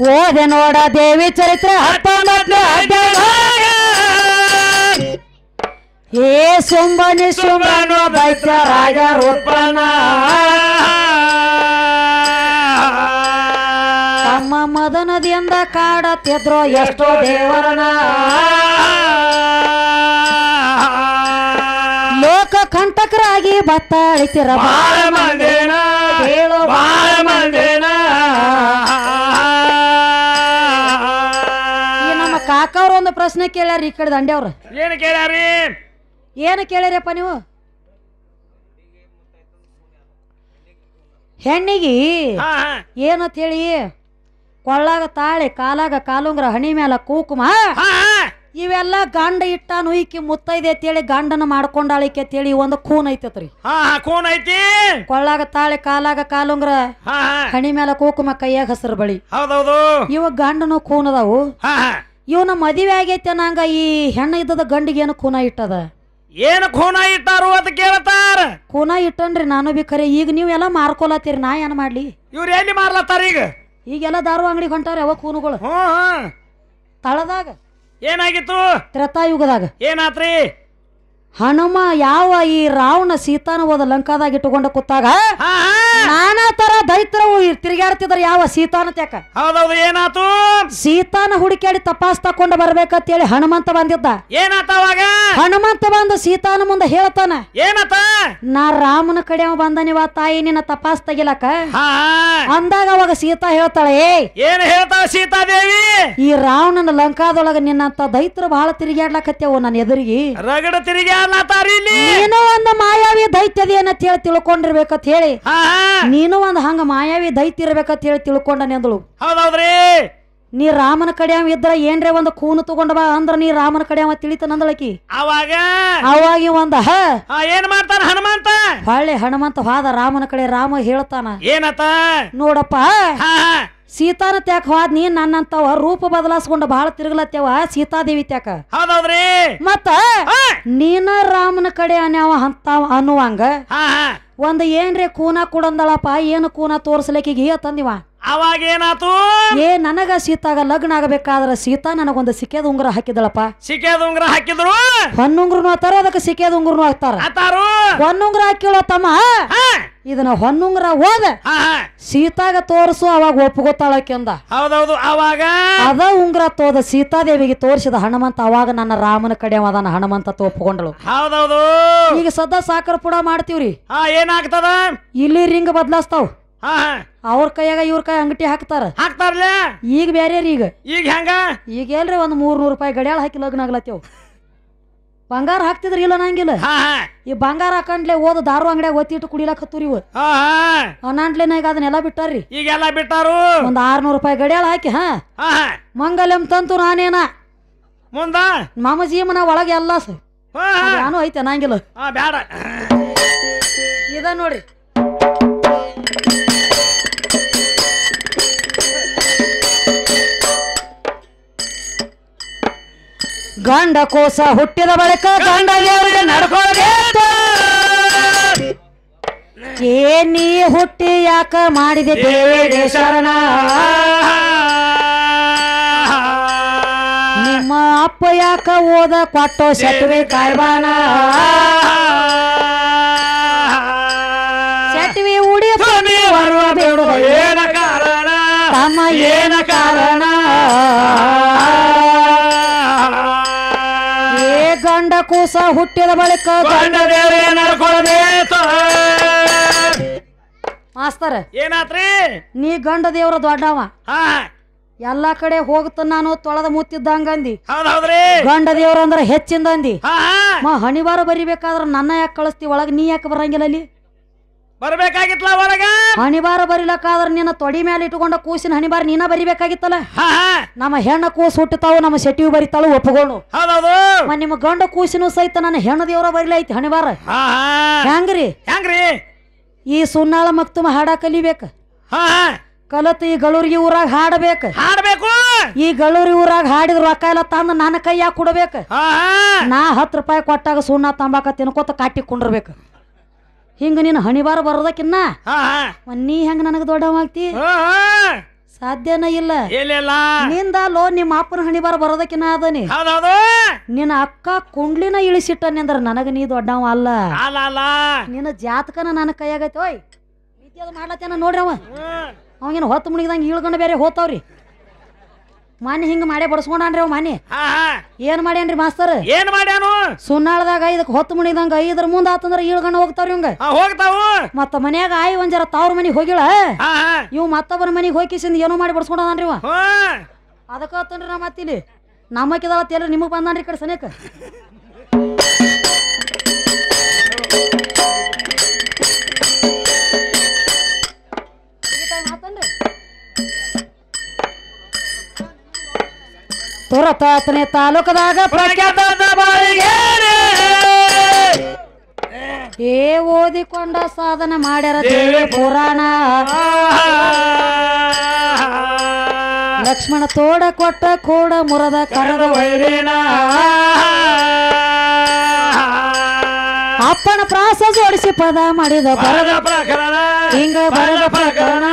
ಓದೆ ನೋಡ ದೇವಿ ಚರಿತ್ರೆ 19ನೇ ಅಧ್ಯಾಯ. ಹೇ ಸುಂಬನಿ ಸುಂಬನು ದೈತ್ಯ ರಾಜ ರೂಪನ ತಮ್ಮ ಮದನದಿಂದ ಕಾಡತ್ತಿದ್ರು ಎಷ್ಟೋ ದೇವರನ. ಲೋಕ ಕಂಟಕರಾಗಿ ಬತ್ತಾಳಿತಿರ ಬಾಳ ಮಂದಿನ ಹೇಳು ಬಾಳ ಮಂದಿನ. ಈ ನಮ್ಮ ಕಾಕವ್ರು ಒಂದು ಪ್ರಶ್ನೆ ಕೇಳ್ಯಾರ ಈ ಕಡೆ ದಂಡೆಯವ್ರು. ಏನು ಕೇಳ್ಯಾರಿ? ಏನು ಕೇಳ್ಯಾರಪ್ಪ ನೀವು? ಹೆಣ್ಣಿಗೆ ಹಾ ಹಾ ಏನಂತ ಹೇಳಿ ಕೊಳ್ಳಾಗ ತಾಳೆ ಕಾಲಾಗ ಕಾಲುಂಗ್ರ ಹಣಿ ಮ್ಯಾಲ ಕುಕುಮ ಹಾ ಇವೆಲ್ಲ ಗಂಡ ಇಟ್ಟ ನುಯ್ಕಿ ಮುತ್ತೈದೆ ಅಂತೇಳಿ ಗಂಡನ ಮಾಡ್ಕೊಂಡಾಳಿಕೆ ಅಂತೇಳಿ ಒಂದು ಖೂನ್ ಐತತ್ರಿ. ಹಾ ಕೂನ್ ಐತಿ. ಕೊಳ್ಳಾಗ ತಾಳೆ ಕಾಲಾಗ ಕಾಲುಂಗ್ರ ಹಾ ಹಾ ಹಣಿ ಮ್ಯಾಲ ಕುಕುಮ ಕೈಯಾಗ ಹಸಿರು ಬಳಿ ಹೌದೌದು. ಇವ ಗಂಡನು ಖೂನ್ ಅದಾವು. ಹಾ ಹಾ ಇವನ ಮದುವೆ ಆಗೈತೆ ನಂಗ ಈ ಹೆಣ್ಣ ಇದ್ದದ ಗಂಡಿಗೆ ಏನು ಖೂನ ಇಟ್ಟದ. ಏನು ಖೂನ ಇಟ್ಟಾರು ಅಂತ ಕೇಳ್ತಾರ. ಖೂನ ಇಟ್ಟನ್ರಿ ನಾನು ಬಿ ಖರೆ. ಈಗ ನೀವೆಲ್ಲ ಮಾರ್ಕೊಲತ್ತೀರಿ, ನಾ ಏನ್ ಮಾಡ್ಲಿ? ಇವ್ರು ಎಲ್ಲಿ ಮಾರ್ಲತ್ತಾರ ಈಗ? ಈಗೆಲ್ಲ ದಾರು ಅಂಗಡಿಗೆ ಹೊಂಟಾರ ಯಾವ ಖೂನುಗಳು. ಹ್ಮ್ ತಳದಾಗ ಏನಾಗಿತ್ತು? ತ್ರೇತಾಯುಗದಾಗ ಏನಾತ್ರಿ? ಹನುಮ ಯಾವ ಈ ರಾವಣ ಸೀತಾನ ಹೋದ ಲಂಕಾದಾಗ ಇಟ್ಟುಕೊಂಡ ಕೂತಾಗ ಹಾ ಹಾ ನಾನಾ ತರ ದೈತ್ರವು ತಿರುಗಾಡ್ತಿದ್ರ ಯಾವ ಸೀತಾನ ತ್ಯಾಕ. ಹೌದೌದು. ಏನಾತು? ಸೀತಾನ ಹುಡುಕ್ಯಾಡಿ ತಪಾಸ್ ತಕೊಂಡ ಬರ್ಬೇಕಂತೇಳಿ ಹನುಮಂತ ಬಂದಿದ್ದ. ಏನಾತ ಅವಾಗ? ಹನುಮಂತ ಬಂದು ಸೀತಾನ ಮುಂದೆ ಹೇಳ್ತಾನ, ಏನತ? ನಾ ರಾಮನ ಕಡೆ ಬಂದನಿವ ತಾಯಿ ನಿನ್ನ ತಪಾಸ್ ತೆಗಿಲಕ ಹಾ ಅಂದಾಗ ಅವಾಗ ಸೀತಾ ಹೇಳ್ತಾಳೆ, ಏನ್ ಹೇಳ್ತಾಳ ಸೀತಾದೇವಿ? ಈ ರಾವಣನ ಲಂಕಾದೊಳಗ ನಿನ್ನಂತ ದೈತ್ರ ಬಹಳ ತಿರುಗಾಡ್ಲಕತ್ತೇವು ನನ್ನ ಎದುರಿಗೆ. ರಗಡ ತಿರುಗಿ ಅಲ್ಲತ್ತಾರಿ ಇಲ್ಲಿ. ನೀನು ಒಂದು ಮಾಯಾವಿ ದೈತ್ಯದಿ ಏನಂತ ಹೇಳಿ ತಿಳ್ಕೊಂಡಿರ್ಬೇಕಂತ ಹೇಳಿ ಹಾ ನೀನು ಒಂದು ಹಂಗ ಮಾಯಾವಿ ದೈತ್ಯ ಇರ್ಬೇಕಂತ ಹೇಳಿ ತಿಳ್ಕೊಂಡನೆ ಅಂದಳು. ಹೌದೌದ್ರಿ. ನೀ ರಾಮನ ಕಡೆ ಇದ್ರ ಏನ್ರೆ ಒಂದು ಕೂನು ತಗೊಂಡ ಬಾ ಅಂದ್ರ ನೀ ರಾಮನ ಕಡೆ ತಿಳಿತನಂದಳಕಿ. ಅವಾಗ ಅವಾಗಿ ಒಂದ ಏನ್ ಮಾಡ್ತಾನ ಹನುಮಂತ? ಹೊಳ್ಳೆ ಹನುಮಂತ ಹೋದ ರಾಮನ ಕಡೆ. ರಾಮ ಹೇಳ್ತಾನ, ಏನತ? ನೋಡಪ್ಪ ಹಾ ಸೀತಾನ ತ್ಯಾಕ ಹೋದ್ ನೀ ನನ್ನಂತವ ರೂಪ ಬದಲಾಸ್ಕೊಂಡ ಬಹಳ ತಿರುಗಲತ್ತೇವ ಸೀತಾದೇವಿ ತ್ಯಾಕ. ಹೌದೌದ್ರಿ. ಮತ್ತ ನೀನ ರಾಮನ ಕಡೆ ಅನ್ಯಾವ ಅಂತ ಅನ್ನುವಂಗ ಹಾ ಒಂದ್ ಏನ್ರೆ ಕೂನ ಕೊಡಂದಳಪ್ಪ. ಏನು ಕೂನ ತೋರ್ಸ್ಲಿಕ್ಕಿಗೆ ತಂದಿವ. ಅವಾಗ ಏನಾತು? ನನಗ ಸೀತಾಗ ಲಗ್ನ ಆಗಬೇಕಾದ್ರ ಸೀತಾ ನನಗೊಂದು ಸಿಕ್ಕೇದ ಉಂಗುರ ಹಾಕಿದಳಪ್ಪ. ಸಿಕ್ಕೇದ ಉಂಗ್ರ ಹಾಕಿದ್ರು. ಹೊನ್ನುಂಗ್ರನು ಹಾಕ್ತಾರ, ಅದಕ್ಕೆ ಸಿಕ್ಕೇದ ಉಂಗುರನು ಹಾಕ್ತಾರ. ಆತಾರು ಹೊನ್ನುಂಗ್ರ ಹಾಕಿಳೋ ತಮ್ಮ ಇದನ್ನ ಹೊನ್ನುಂಗ್ರ ಹೋದ ಸೀತಾಗ ತೋರ್ಸು ಅವಾಗ ಒಪ್ಪುಗೊತ್ತಾಳಕ್ಕೆ ಅಂದ. ಹೌದೌದು. ಅವಾಗ ಅದ ಉಂಗ್ರ ತೋದ ಸೀತಾದೇವಿಗೆ ತೋರಿಸಿದ ಹನುಮಂತ. ಅವಾಗ ನನ್ನ ರಾಮನ ಕಡೆ ಅದನ್ನ ಹನುಮಂತ ಒಪ್ಪಿಕೊಂಡಳು. ಹೌದೌದು. ಈಗ ಸದಾ ಸಾಕರ ಪುಡ ಮಾಡ್ತೀವ್ರಿ. ಏನಾಗ್ತದ? ಇಲ್ಲಿ ರಿಂಗ್ ಬದ್ಲಾಸ್ತಾವ್. ಹಾ ಅವ್ರ ಕೈಯಾಗ ಇವ್ರ ಕೈ ಅಂಗಟಿ ಹಾಕ್ತಾರ. ಹಾಕ್ತಾರಲ್ಲ. ಈಗ ಬೇರೆ ರೀ. ಈಗ ಹೆಂಗ? ಈಗ ಎಲ್ರಿ ಒಂದ್ 300 ರೂಪಾಯಿ ಗಡಿಯಾಳ ಹಾಕಿ ಲಗ್ನ ಆಗ್ಲತ್ತೇವ್. ಬಂಗಾರ ಹಾಕ್ತಿದ್ರ ಇಲ್ಲ ನಂಗಿಲ್ಲ. ಈ ಬಂಗಾರ ಹಾಕಂಡ್ಲೆ ಓದ ದಾರು ಅಂಗಡಿಯಾಗ ಒತ್ತಿಟ್ಟು ಕುಡಿಲಕತ್ತೂರಿ ಇವ ಅನಾಂಟ್ಲೆನಾಗ ಅದನ್ನೆಲ್ಲ ಬಿಟ್ಟಾರ್ರಿ. ಈಗೆಲ್ಲ ಬಿಟ್ಟಾರು. ಒಂದ್ 600 ರೂಪಾಯಿ ಗಡಿಯಾಳ ಹಾಕಿ ಮಂಗಲ್ಯಂ ತಂತು ನಾನೇನ ಮುಂದ ಮಾಮ ಜೀವನ ಒಳಗೆ ಎಲ್ಲ ನಾನು ಐತೆ ನಂಗಿಲ್ಲ. ಬ್ಯಾಡ ಇದ ನೋಡ್ರಿ. ಗಂಡ ಕೋಸ ಹುಟ್ಟಿದ ಬಳಿಕ ಗಂಡ ದೇವರಿಗೆ ನಡ್ಕೊಳ್ಬೇಕು. ನೀ ಹುಟ್ಟಿ ಯಾಕ ಮಾಡಿದೆ ದೇವಿಗೆ ಶರಣ. ನಿಮ್ಮ ಅಪ್ಪ ಯಾಕ ಓದ ಕೊಟ್ಟೋ ಸೆಟ್ವಿ ಕಾಯ್ಬಾನ. ಸೆಟ್ವಿ ಉಡಿ ಬರುವ ಬೇಡ ಏನ ಕಾರಣ? ತಮ್ಮ ಏನ ಕಾರಣ? ಗಂಡ ಕೂಸ ಹುಟ್ಟಿದ ಬಳಿಕ ಗಂಡ ದೇವರಿಗೆ ನಡ್ಕೊಳ್ಬೇಕು. ಮಾಸ್ತರ ಏನಾತ್ರಿ? ನೀ ಗಂಡ ದೇವ್ರ ದೊಡ್ಡವ. ಹಾ ಎಲ್ಲಾ ಕಡೆ ಹೋಗ್ತ ನಾನು ತೊಳೆದ ಮುತ್ತಿದ್ದಂಗಂದಿ. ಹೌದೌದ್ರಿ. ಗಂಡ ದೇವ್ರ ಅಂದ್ರ ಹೆಚ್ಚಿಂದ ಅಂದಿ. ಹಾ ಹಣಿವಾರ ಬರಿಬೇಕಾದ್ರ ನನ್ನ ಯಾಕೆ ಕಳಿಸ್ತಿ ಒಳಗ? ನೀ ಯಾಕೆ ಬರಂಗಿಲ್ಲ ಅಲ್ಲಿ? ಬರ್ಬೇಕಾಗಿತ್ತಲ್ಲ ಹೊರಗ. ಹಣಿವಾರ ಬರಿಲಕ್ಕಾದ್ರ ನಿನ್ನ ತೊಡಿ ಮೇಲೆ ಇಟ್ಕೊಂಡ ಕೂಸಿನ ಹಣಿವಾರ ನೀನ ಬರಿಬೇಕಾಗಿತ್ತಲ್ಲ. ನಮ್ಮ ಹೆಣ್ಣ ಕೂಸು ಹುಟ್ಟತಾವು, ನಮ್ಮ ಶೆಟ್ಟಿವಿ ಬರಿತಾಳು ಒಪ್ಪಗೋಣು. ಹೌದೌದು. ನಿಮ್ಮ ಗಂಡ ಕೂಸಿನೂ ಸಹಿತ ನನ್ನ ಹೆಣ್ಣ ದೇವ್ರ ಬರಿಲೈತಿ ಹಣಿವಾರ. ಹೆಂಗ್ರಿ? ಹೆಂಗ್ರಿ? ಈ ಸುನ್ನಾಳ ಮಕ್ತುಮ ಹಾಡ ಕಲಿಬೇಕ. ಕಲತ್ ಈ ಗಳೂರಿಗೆ ಊರಾಗ ಹಾಡಬೇಕು. ಹಾಡ್ಬೇಕು. ಈ ಗಳೂರಿ ಊರಾಗ ಹಾಡಿದ್ರ ರೊಕ್ಕ ಎಲ್ಲ ತಂದು ನನ್ನ ಕೈಯಾಗ ಕೊಡಬೇಕು. ನಾ 10 ರೂಪಾಯಿ ಕೊಟ್ಟಾಗ ಸುಣ್ಣ ತಂಬಾಕ ತಿನ್ಕೋತ ಕಾಟಿ ಕುಂಡ್ರಬೇಕು. ಹಿಂಗ ನೀನು ಹಣಿವಾರ ಬರೋದಕ್ಕಿನ್ನ ನೀ ಹೆಂಗ ನನಗ ದೊಡ್ಡವಾಗ್ತಿ? ಸಾಧ್ಯನ ಇಲ್ಲ ಇಲ್ಲ ನಿಂದಲ್ಲೋ ನಿಮ್ಮ ಅಪ್ಪನ ಹಣಿ ಬಾರ ಬರೋದಕ್ಕಿನ ಅದನಿ ಹೌದೌದು ನಿನ್ನ ಅಕ್ಕ ಕುಂಡ್ಲಿನ ಇಳಿಸಿಟ್ಟನಿ ಅಂದ್ರ ನನಗ ನೀ ದೊಡ್ಡವ ಅಲ್ಲ ಅಲ್ಲ ನಿನ್ನ ಜಾತಕನ ನನ್ನ ಕೈಯಾಗೈತೆ ಓಯ್ ನಿತ್ಯ ಅದು ಮಾಡ್ಲತ್ತೇನ ನೋಡ್ರಿ ಅವಂಗೇನು ಹೊತ್ತು ಮುಣಿದಂಗ ಇಳ್ಕೊಂಡು ಬೇರೆ ಹೋತಾವ್ರಿ ಮಾನಿ ಹಿಂಗ ಮಾಡೇ ಬಡಸ್ಕೊಂಡ್ರಿ ಅವ್ ಮಾನಿ ಏನ್ ಮಾಡ್ಯಾನ್ರಿ ಮಾಸ್ತರ್ ಏನ್ ಮಾಡ್ಯಾನು ಸುನ್ನಾಳದಾಗ ಇದಕ್ ಹೊತ್ತು ಮುಣಿದಂಗ ಇದ್ರ ಮುಂದ ಆತಂದ್ರ ಇಳ್ಕೊಂಡು ಹೋಗ್ತಾವ್ರಿ ಇವಂಗ ಹೋಗ್ತಾವು ಮತ್ತ ಮನ್ಯಾಗ ಆಯಿ ಒಂದ್ ಜರ ತವ್ರ ಮನಿಗ್ ಹೋಗಿಳ ಇವ್ ಮತ್ತೊಬ್ಬರ ಮನಿಗ್ ಹೋಗಿಸಿಂದ ಏನೋ ಮಾಡಿ ಬಡ್ಸ್ಕೊಂಡನ್ರಿ ಇವ ಅದಕ್ಕ ಆತನ್ರಿ ನಾ ಮತ್ತಿಲ್ಲಿ ನಮ್ಮಕ್ಕಿದಾವತ್ ಎಲ್ಲ ನಿಮಗ್ ಬಂದಾನ್ರಿ ಈ ಕಡೆ ಸನೇಕ ತುರತಾತನೆ ತಾಲೂಕದಾಗ ಪ್ರಖ್ಯಾತ ಬಾಳಿಗೇರಿ ಏ ಓದಿಕೊಂಡ ಸಾಧನ ಮಾಡ್ಯಾರ ದೇವಿ ಪುರಾಣ ಲಕ್ಷ್ಮಣ ತೋಡ ಕೊಟ್ಟ ಕೂಡ ಮುರದ ಕರದ ವೈರಿನ ಅಪ್ಪನ ಪ್ರಾಸ ಜೋಡಿಸಿ ಪದ ಮಾಡಿದ ಬರದ ಪ್ರಕರಣ ಹಿಂಗ ಬರದ ಪ್ರಕರಣ